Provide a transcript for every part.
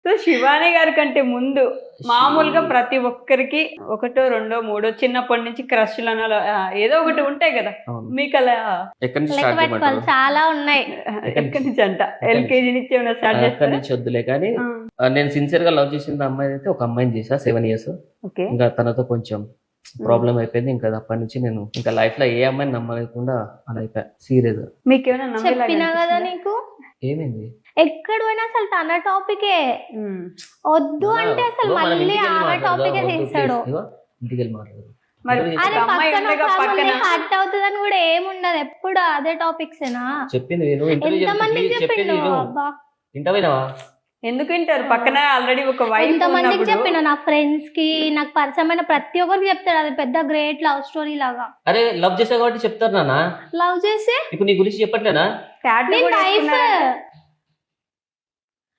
So Shivani గారి కంటే ముందు మామూలుగా ప్రతి ఒక్కరికి ఒకటో రెండో మూడో చిన్నప్పటి నుంచి క్రష్లను ఏదో ఒకటి ఉంటాయి కదా. అవును. మీకు అలా ఎక్కడి నుంచి లెక్క స్టార్ట్ పెట్టుకోవాలి, చేయమంటారు? చాలా ఉన్నాయి. ఎక్కడి నుంచి అంట ఎల్కేజీ నుంచి ఏమైనా స్టార్ట్ అక్కడి చేస్తారా? నుంచి వద్దులే కానీ నేను సిన్సియర్ గా లవ్ చేసిన అమ్మాయి అయితే ఒక అమ్మాయిని చేసా 7 years. ఓకే. ఇంకా తనతో కొంచెం ప్రాబ్లం అయిపోయింది. ఇంకా అప్పటి నుంచి నేను ఇంకా లైఫ్ లో ఏ అమ్మాయిని నమ్మలేకుండా అలా అయిపోయా సీరియస్. మీకు ఏమైనా చెప్పినా కదా నీకు, ఏమైంది? ఎక్కడ పోయినా అసలు తన టాపికే వద్దు అంటే అసలు మనం మళ్ళీ ఇంటికి వెళ్ళి ఆమె మాట్లాడదాం. టాపికే వద్దు, తీస్తాడు. please. ఇగో, ఇంటికి వెళ్ళి మాట్లాడదాం. మరి అరే ఒక అమ్మాయి పక్కన ఉండగా పక్కన హర్ట్ అవుతుందని కూడా ఏముండదు, ఎప్పుడు అదే టాపిక్స్ ఏనా. చెప్పింది నేను ఇంటర్వ్యూ ఎంత మందికి చెప్పింది చెప్పిండు నేను అబ్బా, ఇంటర్వ్యూనా? ఎందుకు వింటారు? పక్కన ఆల్రెడీ ఒక వైఫ్ ఎంత మందికి ఉన్నప్పుడు చెప్పిన, నా ఫ్రెండ్స్ కి, నాకు పరిచయమైన ప్రతి ఒక్కరికి చెప్తాడు. అది పెద్ద గ్రేట్ లవ్ స్టోరీ లాగా. అరే లవ్ చేసా కాబట్టి చెప్తారు నాన్న. లవ్ చేసి ఇప్పుడు నీ గురించి చెప్పట్లేనా? tattoo నేను కూడా లైఫ్ వేసుకున్నారంట.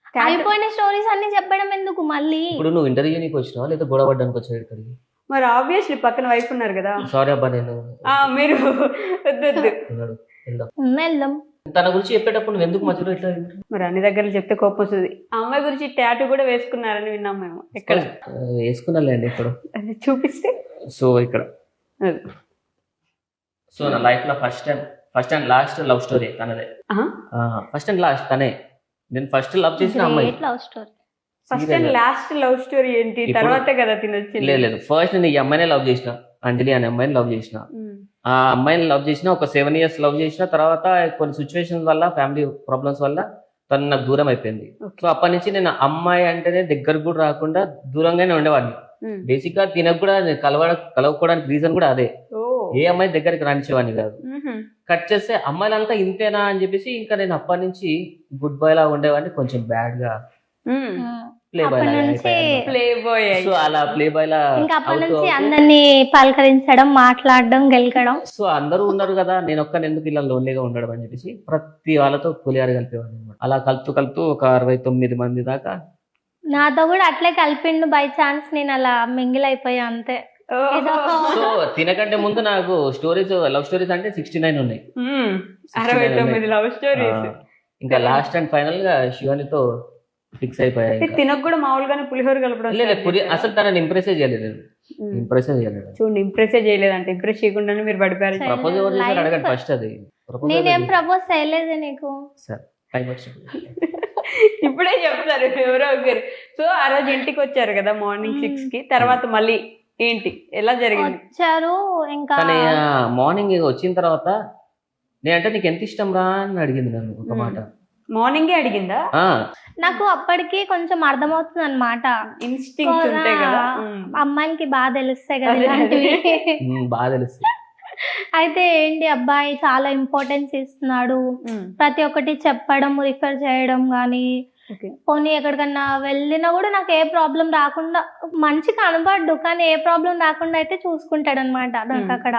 Tattoo- అయిపోయిన స్టోరీస్ అన్ని చెప్పడం ఎందుకు మళ్ళీ? ఇప్పుడు నువ్వు ఇంటర్వ్యూ నీకు వచ్చినావా లేదా గొడవ పడ్డానికి వచ్చావు ఇక్కడికి? మరి ఆబ్వియస్లీ పక్కన వైఫ్ ఉన్నారు కదా. సారీ అబ్బా నేను మీరు వద్దు వద్దు. ఉన్నాడు. వెళ్దాం. వెళ్దాం. తన గురించి చెప్పేటప్పుడు నువ్వు ఎందుకు మధ్యలో ఇట్లా మరి అన్ని దగ్గర చెప్తే కోపం వస్తుంది. ఆ అమ్మాయి గురించి టాటూ కూడా వేసుకున్నారని విన్నాం మేము. ఎక్కడ వేసుకున్నాలేండి ఇప్పుడు. అది చూపిస్తే సో ఇక్కడ అది. సో నా లైఫ్ లో first and last love story తనదే. ఆహా. ఫస్ట్ అండ్ లాస్ట్ తనే. నేను ఫస్ట్ లవ్ చేసిన అమ్మాయి. Great love story. First and last love story ఏంటి? ఇప్పుడు- తర్వాతే కదా తినొచ్చింది. లేదు ఫస్ట్ నేను ఈ అమ్మాయినే లవ్ చేసిన, అంజలి అనే అమ్మాయిని లవ్ చేసిన. ఆ అమ్మాయిని లవ్ చేసిన ఒక 7 years లవ్ చేసిన తర్వాత కొన్ని సిచ్యువేషన్స్ వల్ల, ఫ్యామిలీ ప్రాబ్లమ్స్ వల్ల తను నాకు దూరం అయిపోయింది. Okay. సో అప్పటి నుంచి నేను అమ్మాయి అంటేనే దగ్గరకు కూడా రాకుండా దూరంగానే ఉండేవాడిని. బేసిక్ గా తినకు కూడా నేను కలవకపోవడానికి రీజన్ కూడా అదే. ఓ. ఏ అమ్మాయి దగ్గరికి రానిచ్చేవాడిని కాదు. మ్హూ. కట్ చేస్తే అమ్మాయిలంతా ఇంతేనా అని చెప్పేసి ఇంకా నేను అప్పటి నుంచి గుడ్ బాయ్ లా ఉండేవాడిని, కొంచెం బ్యాడ్ గా మ్. ప్లే బాయ్ అప్పటి నుంచి ప్లే బాయ్ సో అలా ప్లే బాయ్ లా ఇంకా అప్పటి అవుతూ నుంచి అందరినీ పలకరించడం, మాట్లాడడం, గెలకడం. సో అందరూ ఉన్నారు కదా, నేను ఒక్కని ఎందుకు ఇలా లోన్లీగా ఉండడం అని చెప్పేసి ప్రతి వాళ్ళతో పులిహార కలిపేవాడిని అనమాట. అలా కలుపుతూ ఒక 69 మంది దాకా. నాతో కూడా అట్లే కలిపిండు బై ఛాన్స్, నేను అలా మింగిల్ అయిపోయా అంతే. ఏదో సో తినకంటే ముందు నాకు లవ్ స్టోరీస్ అంటే 69 ఉన్నాయి. 69 లవ్ స్టోరీస్. ఇంకా లాస్ట్ అండ్ ఫైనల్ గా శివానితో ఫిక్స్ అయిపోయాయి. తినకు కూడా మామూలుగానే పులిహోర కలపడం అసలు తనని ఇంప్రెస్ చేయలేదు. చూడండి, ఇంప్రెస్ చేయలేదంటే ఇంప్రెస్ చేయకుండానే మీరు పడిపోయారు. ప్రపోజ్ ఎవరు చేశారు అడగండి ఫస్ట్. అది నేనేం ప్రపోజ్ చేయలేదు నీకు. సార్ టైం వచ్చింది. ఇప్పుడే చెప్తారు ఎవరో ఒకరు. సో ఆ రోజు ఇంటికి వచ్చారు కదా మార్నింగ్ 6 కి. తర్వాత మళ్ళీ ఏంటి ఎలా జరిగింది? వచ్చారు ఇంకా కానీ మార్నింగ్ వచ్చిన తర్వాత నేనంటే నీకు ఎంత ఇష్టం రా అని అడిగింది నన్ను ఒక మాట. మార్నింగే అడిగిందా? నాకు అప్పటికి కొంచెం అర్థమవుతుంది అనమాట. ఇన్స్టింక్ట్స్ ఉంటాయి కదా. అమ్మాయిలకి బాగా తెలుస్తాయి కదా అదే, ఇలాంటివి. బాగా తెలుసు. అయితే ఏంటి అబ్బాయి చాలా ఇంపార్టెన్స్ ఇస్తున్నాడు, ప్రతి ఒక్కటి చెప్పడం, రిఫర్ చేయడం గానీ, పోనీ ఎక్కడికన్నా వెళ్ళినా కూడా నాకు ఏ ప్రాబ్లం రాకుండా, మంచి కనబడ్డు కానీ ఏ ప్రాబ్లం రాకుండా అయితే చూసుకుంటాడు అనమాట నాకు అక్కడ.